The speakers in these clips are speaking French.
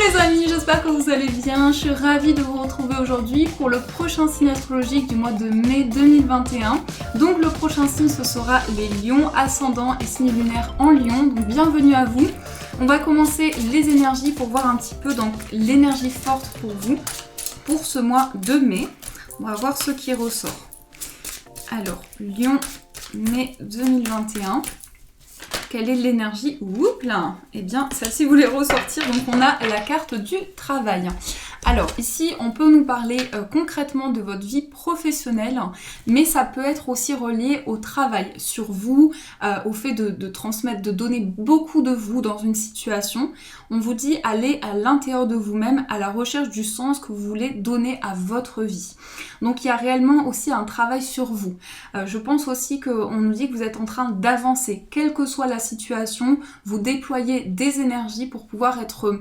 les amis, j'espère que vous allez bien. Je suis ravie de vous retrouver aujourd'hui pour le prochain signe astrologique du mois de mai 2021. Donc le prochain signe, ce sera les lions, ascendant et signe lunaire en lion. Donc bienvenue à vous. On va commencer les énergies pour voir un petit peu donc l'énergie forte pour vous pour ce mois de mai. On va voir ce qui ressort. Alors, lion, mai 2021. Quelle est l'énergie? Oups là. Eh bien, celle-ci voulait ressortir. Donc, on a la carte du travail. Alors, ici, on peut nous parler concrètement de votre vie professionnelle, mais ça peut être aussi relié au travail, sur vous, au fait de transmettre, de donner beaucoup de vous dans une situation. On vous dit, allez à l'intérieur de vous-même, à la recherche du sens que vous voulez donner à votre vie. Donc, il y a réellement aussi un travail sur vous. Je pense aussi qu'on nous dit que vous êtes en train d'avancer, quelle que soit la situation, vous déployez des énergies pour pouvoir être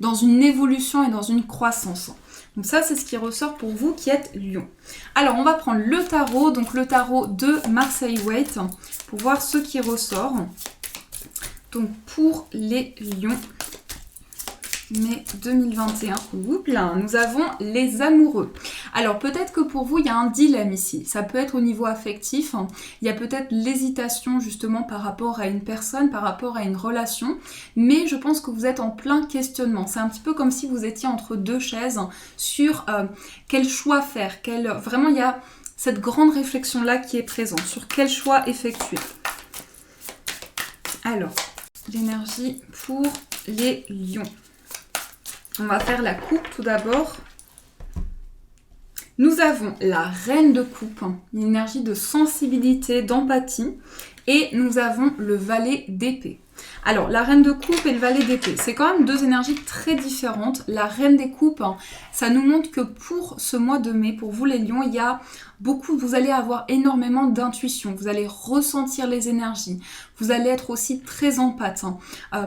dans une évolution et dans une croissance. Donc ça, c'est ce qui ressort pour vous qui êtes lion. Alors, on va prendre le tarot, donc le tarot de Marseille Waite, pour voir ce qui ressort. Donc, pour les lions, mai 2021, oups là, nous avons les amoureux. Alors peut-être que pour vous il y a un dilemme ici, ça peut être au niveau affectif, il y a peut-être l'hésitation justement par rapport à une personne, par rapport à une relation, mais je pense que vous êtes en plein questionnement. C'est un petit peu comme si vous étiez entre deux chaises sur quel choix faire, vraiment il y a cette grande réflexion là qui est présente sur quel choix effectuer. Alors, l'énergie pour les lions. On va faire la coupe tout d'abord. Nous avons la reine de coupe, une énergie de sensibilité, d'empathie. Et nous avons le valet d'épée. Alors, la reine de coupe et le valet d'épée, c'est quand même deux énergies très différentes. La reine des coupes, ça nous montre que pour ce mois de mai, pour vous les lions, il y a vous allez avoir énormément d'intuition, vous allez ressentir les énergies, vous allez être aussi très empathe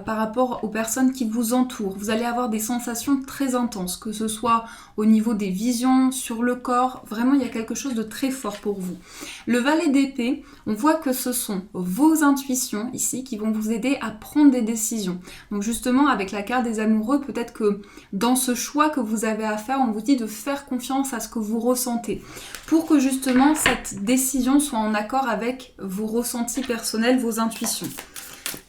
par rapport aux personnes qui vous entourent, vous allez avoir des sensations très intenses, que ce soit au niveau des visions, sur le corps, vraiment il y a quelque chose de très fort pour vous. Le valet d'épée, on voit que ce sont vos intuitions ici qui vont vous aider à prendre des décisions. Donc justement avec la carte des amoureux, peut-être que dans ce choix que vous avez à faire, on vous dit de faire confiance à ce que vous ressentez pour que justement cette décision soit en accord avec vos ressentis personnels, vos intuitions.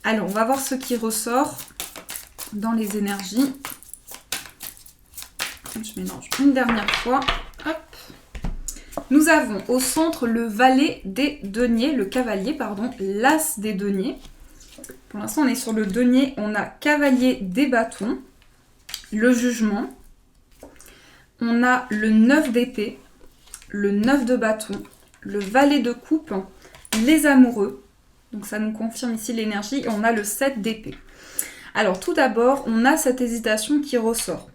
Alors on va voir ce qui ressort dans les énergies. Je mélange une dernière fois. Hop. Nous avons au centre le valet des deniers, le cavalier, pardon, l'as des deniers. Pour l'instant, on est sur le denier. On a cavalier des bâtons, le jugement. On a le 9 d'épée, le 9 de bâton, le valet de coupe, les amoureux. Donc ça nous confirme ici l'énergie. Et on a le 7 d'épée. Alors tout d'abord, on a cette hésitation qui ressort.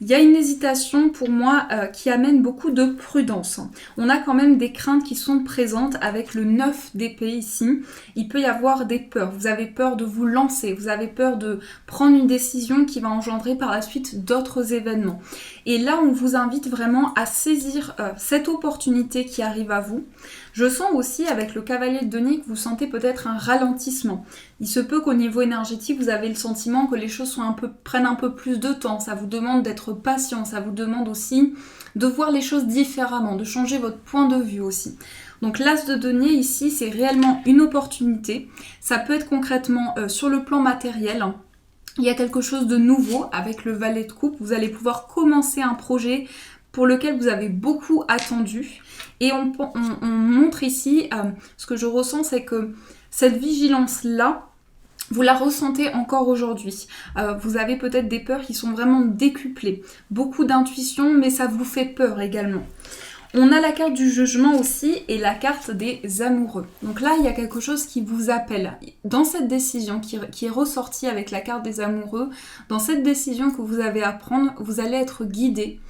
Il y a une hésitation pour moi qui amène beaucoup de prudence. On a quand même des craintes qui sont présentes avec le 9 d'épée ici. Il peut y avoir des peurs. Vous avez peur de vous lancer. Vous avez peur de prendre une décision qui va engendrer par la suite d'autres événements. Et là, on vous invite vraiment à saisir cette opportunité qui arrive à vous. Je sens aussi avec le cavalier de denier que vous sentez peut-être un ralentissement. Il se peut qu'au niveau énergétique, vous avez le sentiment que les choses prennent un peu plus de temps. Ça vous demande d'être patient, ça vous demande aussi de voir les choses différemment, de changer votre point de vue aussi. Donc l'as de denier ici, c'est réellement une opportunité. Ça peut être concrètement sur le plan matériel. Il y a quelque chose de nouveau avec le valet de coupe. Vous allez pouvoir commencer un projet pour lequel vous avez beaucoup attendu. Et on montre ici, ce que je ressens, c'est que cette vigilance-là, vous la ressentez encore aujourd'hui. Vous avez peut-être des peurs qui sont vraiment décuplées. Beaucoup d'intuition, mais ça vous fait peur également. On a la carte du jugement aussi et la carte des amoureux. Donc là, il y a quelque chose qui vous appelle. Dans cette décision qui est ressortie avec la carte des amoureux, dans cette décision que vous avez à prendre, vous allez être guidé.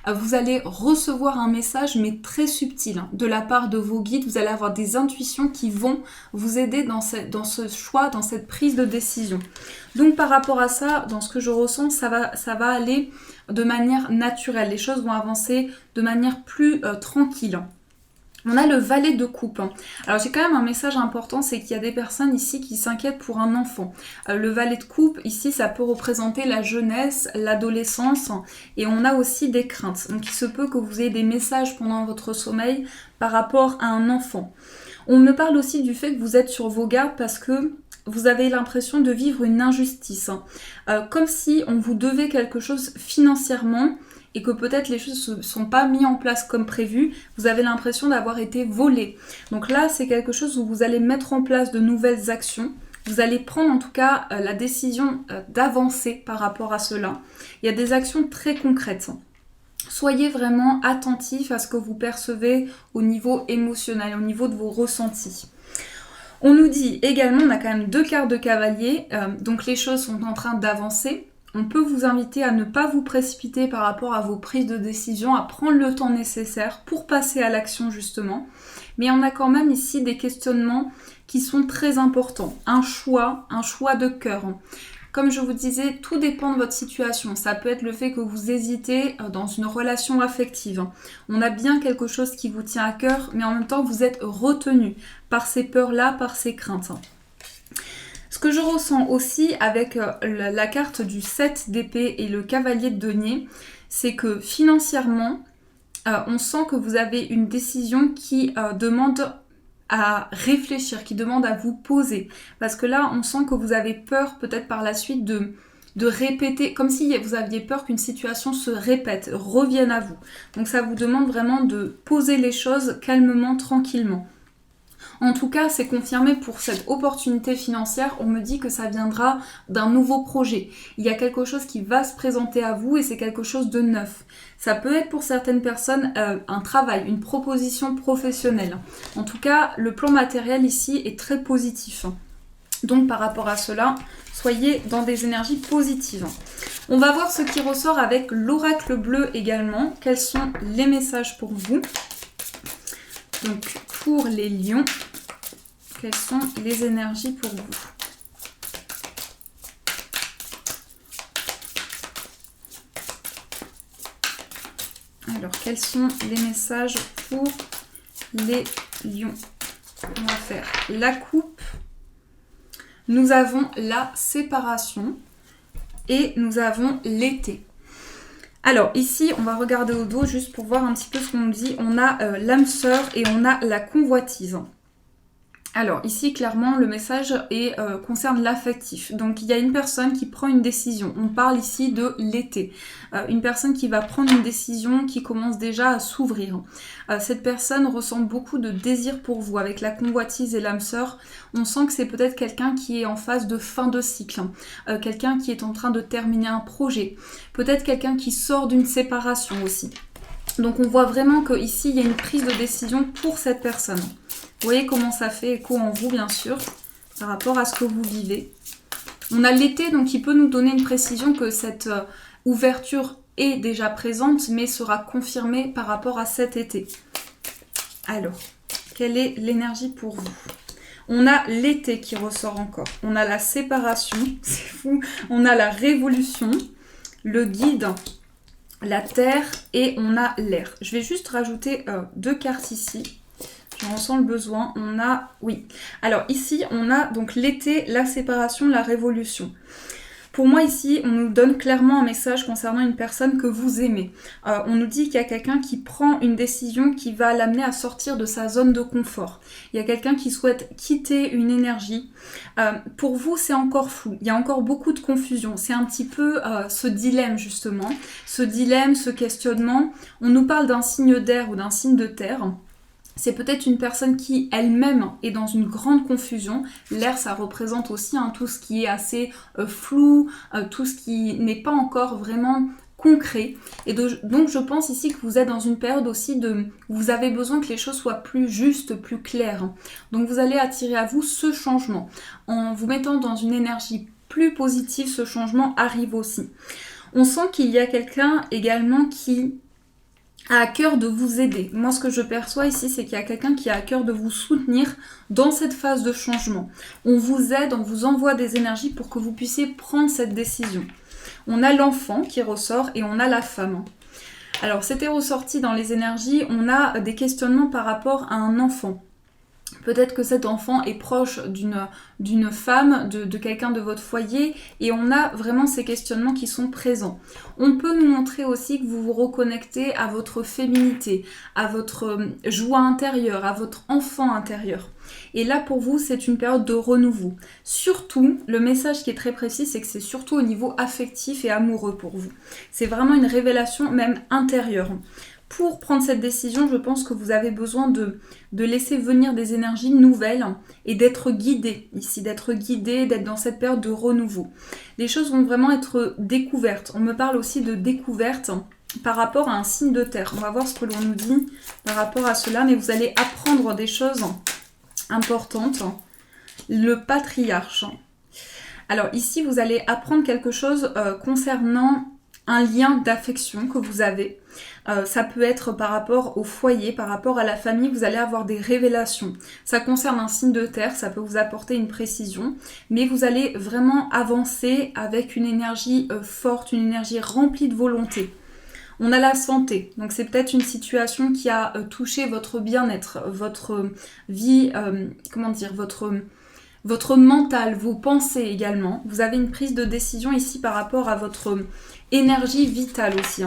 Vous allez recevoir un message mais très subtil de la part de vos guides. Vous allez avoir des intuitions qui vont vous aider dans ce choix, dans cette prise de décision. Donc par rapport à ça, dans ce que je ressens, ça va aller de manière naturelle. Les choses vont avancer de manière plus tranquille. On a le valet de coupe. Alors j'ai quand même un message important, c'est qu'il y a des personnes ici qui s'inquiètent pour un enfant. Le valet de coupe, ici, ça peut représenter la jeunesse, l'adolescence, et on a aussi des craintes. Donc il se peut que vous ayez des messages pendant votre sommeil par rapport à un enfant. On me parle aussi du fait que vous êtes sur vos gardes parce que vous avez l'impression de vivre une injustice. Comme si on vous devait quelque chose financièrement, et que peut-être les choses ne sont pas mises en place comme prévu, vous avez l'impression d'avoir été volé. Donc là, c'est quelque chose où vous allez mettre en place de nouvelles actions. Vous allez prendre en tout cas la décision d'avancer par rapport à cela. Il y a des actions très concrètes. Soyez vraiment attentifs à ce que vous percevez au niveau émotionnel, au niveau de vos ressentis. On nous dit également, on a quand même 2 cartes de cavalier, donc les choses sont en train d'avancer. On peut vous inviter à ne pas vous précipiter par rapport à vos prises de décision, à prendre le temps nécessaire pour passer à l'action justement. Mais on a quand même ici des questionnements qui sont très importants. Un choix de cœur. Comme je vous disais, tout dépend de votre situation. Ça peut être le fait que vous hésitez dans une relation affective. On a bien quelque chose qui vous tient à cœur, mais en même temps vous êtes retenu par ces peurs-là, par ces craintes. Ce que je ressens aussi avec la carte du 7 d'épée et le cavalier de denier, c'est que financièrement, on sent que vous avez une décision qui demande à réfléchir, qui demande à vous poser. Parce que là, on sent que vous avez peur peut-être par la suite de répéter, comme si vous aviez peur qu'une situation se répète, revienne à vous. Donc ça vous demande vraiment de poser les choses calmement, tranquillement. En tout cas, c'est confirmé pour cette opportunité financière. On me dit que ça viendra d'un nouveau projet. Il y a quelque chose qui va se présenter à vous et c'est quelque chose de neuf. Ça peut être pour certaines personnes un travail, une proposition professionnelle. En tout cas, le plan matériel ici est très positif. Donc par rapport à cela, soyez dans des énergies positives. On va voir ce qui ressort avec l'oracle bleu également. Quels sont les messages pour vous? Donc pour les lions, quelles sont les énergies pour vous? Alors, quels sont les messages pour les lions? On va faire la coupe. Nous avons la séparation et nous avons l'été. Alors ici, on va regarder au dos juste pour voir un petit peu ce qu'on nous dit. On a l'âme sœur et on a la convoitise. Alors ici, clairement, le message concerne l'affectif. Donc il y a une personne qui prend une décision. On parle ici de l'été. Une personne qui va prendre une décision qui commence déjà à s'ouvrir. Cette personne ressent beaucoup de désir pour vous. Avec la convoitise et l'âme sœur, on sent que c'est peut-être quelqu'un qui est en phase de fin de cycle. Quelqu'un qui est en train de terminer un projet. Peut-être quelqu'un qui sort d'une séparation aussi. Donc on voit vraiment qu'ici, il y a une prise de décision pour cette personne. Vous voyez comment ça fait écho en vous, bien sûr, par rapport à ce que vous vivez. On a l'été, donc il peut nous donner une précision que cette ouverture est déjà présente, mais sera confirmée par rapport à cet été. Alors, quelle est l'énergie pour vous? On a l'été qui ressort encore. On a la séparation, c'est fou. On a la révolution, le guide, la terre et on a l'air. Je vais juste rajouter 2 cartes ici. On ressent le besoin. On a, oui. Alors ici, on a donc l'été, la séparation, la révolution. Pour moi ici, on nous donne clairement un message concernant une personne que vous aimez. On nous dit qu'il y a quelqu'un qui prend une décision qui va l'amener à sortir de sa zone de confort. Il y a quelqu'un qui souhaite quitter une énergie. Pour vous, c'est encore flou. Il y a encore beaucoup de confusion. C'est un petit peu ce dilemme justement. Ce dilemme, ce questionnement. On nous parle d'un signe d'air ou d'un signe de terre. C'est peut-être une personne qui elle-même est dans une grande confusion. L'air, ça représente aussi tout ce qui est assez flou, tout ce qui n'est pas encore vraiment concret. Et donc je pense ici que vous êtes dans une période aussi où vous avez besoin que les choses soient plus justes, plus claires. Donc vous allez attirer à vous ce changement. En vous mettant dans une énergie plus positive, ce changement arrive aussi. On sent qu'il y a quelqu'un également qui a à cœur de vous aider. Moi, ce que je perçois ici, c'est qu'il y a quelqu'un qui a à cœur de vous soutenir dans cette phase de changement. On vous aide, on vous envoie des énergies pour que vous puissiez prendre cette décision. On a l'enfant qui ressort et on a la femme. Alors, c'était ressorti dans les énergies, on a des questionnements par rapport à un enfant. Peut-être que cet enfant est proche d'une femme, de quelqu'un de votre foyer, et on a vraiment ces questionnements qui sont présents. On peut nous montrer aussi que vous vous reconnectez à votre féminité, à votre joie intérieure, à votre enfant intérieur. Et là, pour vous, c'est une période de renouveau. Surtout, le message qui est très précis, c'est que c'est surtout au niveau affectif et amoureux pour vous. C'est vraiment une révélation même intérieure. Pour prendre cette décision, je pense que vous avez besoin de laisser venir des énergies nouvelles et d'être guidé ici, d'être dans cette période de renouveau. Les choses vont vraiment être découvertes. On me parle aussi de découverte par rapport à un signe de terre. On va voir ce que l'on nous dit par rapport à cela, mais vous allez apprendre des choses importantes. Le patriarche. Alors ici, vous allez apprendre quelque chose concernant un lien d'affection que vous avez. Ça peut être par rapport au foyer, par rapport à la famille, vous allez avoir des révélations. Ça concerne un signe de terre, ça peut vous apporter une précision, mais vous allez vraiment avancer avec une énergie forte, une énergie remplie de volonté. On a la santé, donc c'est peut-être une situation qui a touché votre bien-être, votre vie, votre mental, vos pensées également. Vous avez une prise de décision ici par rapport à votre énergie vitale aussi.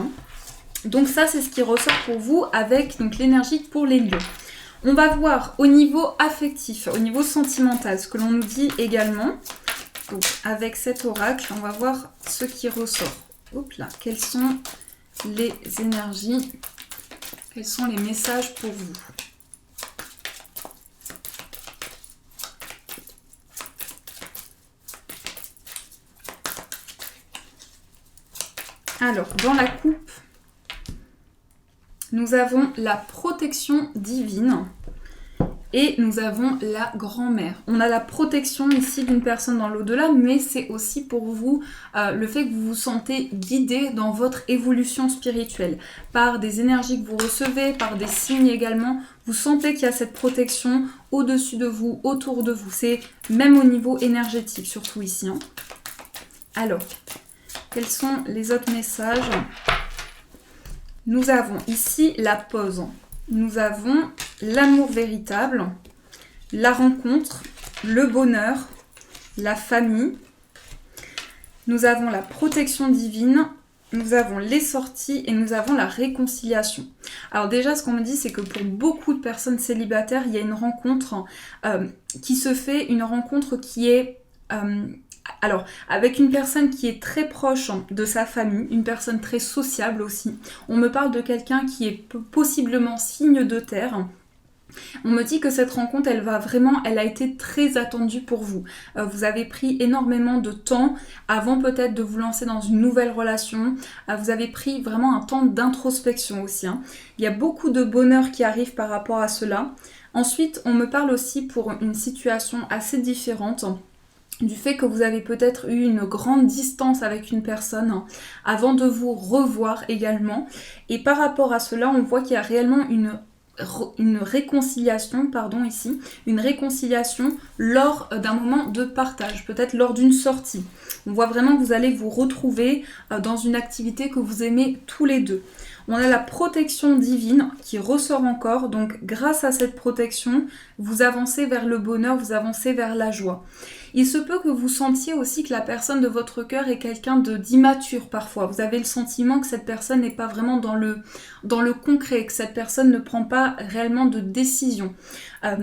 Donc ça, c'est ce qui ressort pour vous avec l'énergie pour les lions. On va voir au niveau affectif, au niveau sentimental, ce que l'on nous dit également. Donc avec cet oracle, on va voir ce qui ressort. Hop là, quelles sont les énergies, quels sont les messages pour vous? Alors, dans la coupe, nous avons la protection divine et nous avons la grand-mère. On a la protection ici d'une personne dans l'au-delà, mais c'est aussi pour vous le fait que vous vous sentez guidé dans votre évolution spirituelle. Par des énergies que vous recevez, par des signes également, vous sentez qu'il y a cette protection au-dessus de vous, autour de vous. C'est même au niveau énergétique, surtout ici. Alors, quels sont les autres messages ? Nous avons ici la pause. Nous avons l'amour véritable, la rencontre, le bonheur, la famille. Nous avons la protection divine, nous avons les sorties et nous avons la réconciliation. Alors déjà, ce qu'on me dit, c'est que pour beaucoup de personnes célibataires, il y a une rencontre qui se fait, une rencontre qui est... Alors, avec une personne qui est très proche de sa famille, une personne très sociable aussi. On me parle de quelqu'un qui est possiblement signe de terre. On me dit que cette rencontre, elle a été très attendue pour vous. Vous avez pris énormément de temps avant peut-être de vous lancer dans une nouvelle relation. Vous avez pris vraiment un temps d'introspection aussi. Il y a beaucoup de bonheur qui arrive par rapport à cela. Ensuite, on me parle aussi pour une situation assez différente du fait que vous avez peut-être eu une grande distance avec une personne avant de vous revoir également. Et par rapport à cela, on voit qu'il y a réellement une réconciliation, ici, une réconciliation lors d'un moment de partage, peut-être lors d'une sortie. On voit vraiment que vous allez vous retrouver dans une activité que vous aimez tous les deux. On a la protection divine qui ressort encore, donc grâce à cette protection, vous avancez vers le bonheur, vous avancez vers la joie. Il se peut que vous sentiez aussi que la personne de votre cœur est quelqu'un d'immature parfois. Vous avez le sentiment que cette personne n'est pas vraiment dans le concret, que cette personne ne prend pas réellement de décision.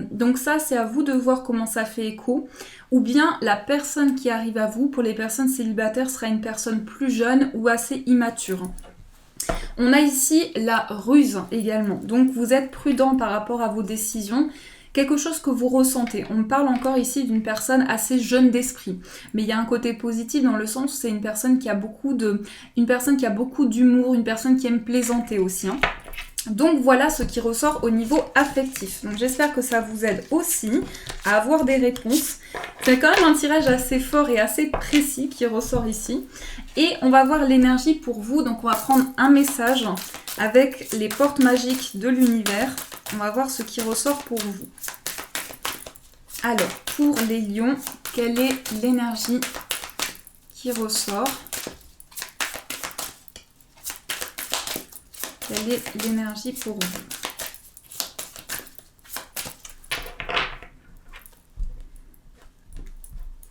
Donc ça, c'est à vous de voir comment ça fait écho. Ou bien la personne qui arrive à vous, pour les personnes célibataires, sera une personne plus jeune ou assez immature. On a ici la ruse également. Donc vous êtes prudent par rapport à vos décisions. Quelque chose que vous ressentez. On me parle encore ici d'une personne assez jeune d'esprit. Mais il y a un côté positif dans le sens où c'est une personne qui a beaucoup d'humour, une personne qui aime plaisanter aussi. Donc voilà ce qui ressort au niveau affectif. Donc j'espère que ça vous aide aussi à avoir des réponses. C'est quand même un tirage assez fort et assez précis qui ressort ici. Et on va voir l'énergie pour vous. Donc on va prendre un message avec les portes magiques de l'univers. On va voir ce qui ressort pour vous. Alors, pour les lions, quelle est l'énergie qui ressort ? Quelle est l'énergie pour vous?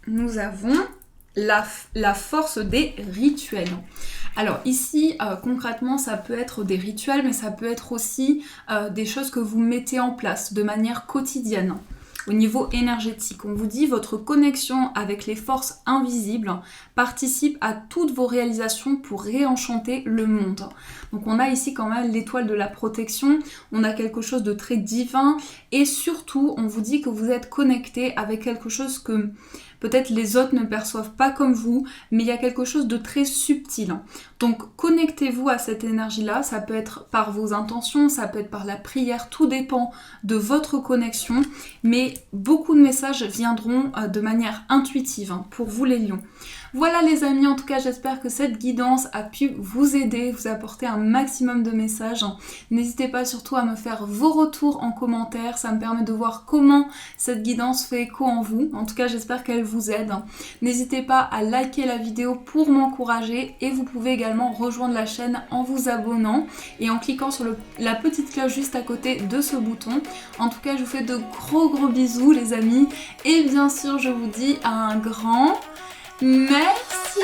Nous avons la force des rituels. Alors ici, concrètement, ça peut être des rituels, mais ça peut être aussi des choses que vous mettez en place de manière quotidienne. Au niveau énergétique, on vous dit votre connexion avec les forces invisibles participe à toutes vos réalisations pour réenchanter le monde. Donc on a ici quand même l'étoile de la protection, on a quelque chose de très divin et surtout on vous dit que vous êtes connecté avec quelque chose que peut-être les autres ne perçoivent pas comme vous, mais il y a quelque chose de très subtil. Donc connectez-vous à cette énergie-là, ça peut être par vos intentions, ça peut être par la prière, tout dépend de votre connexion, mais beaucoup de messages viendront de manière intuitive pour vous les lions. Voilà les amis, en tout cas j'espère que cette guidance a pu vous aider, vous apporter un maximum de messages. N'hésitez pas surtout à me faire vos retours en commentaire, ça me permet de voir comment cette guidance fait écho en vous. En tout cas j'espère qu'elle vous aide. N'hésitez pas à liker la vidéo pour m'encourager et vous pouvez également rejoindre la chaîne en vous abonnant et en cliquant sur la petite cloche juste à côté de ce bouton. En tout cas je vous fais de gros bisous les amis et bien sûr je vous dis un grand merci.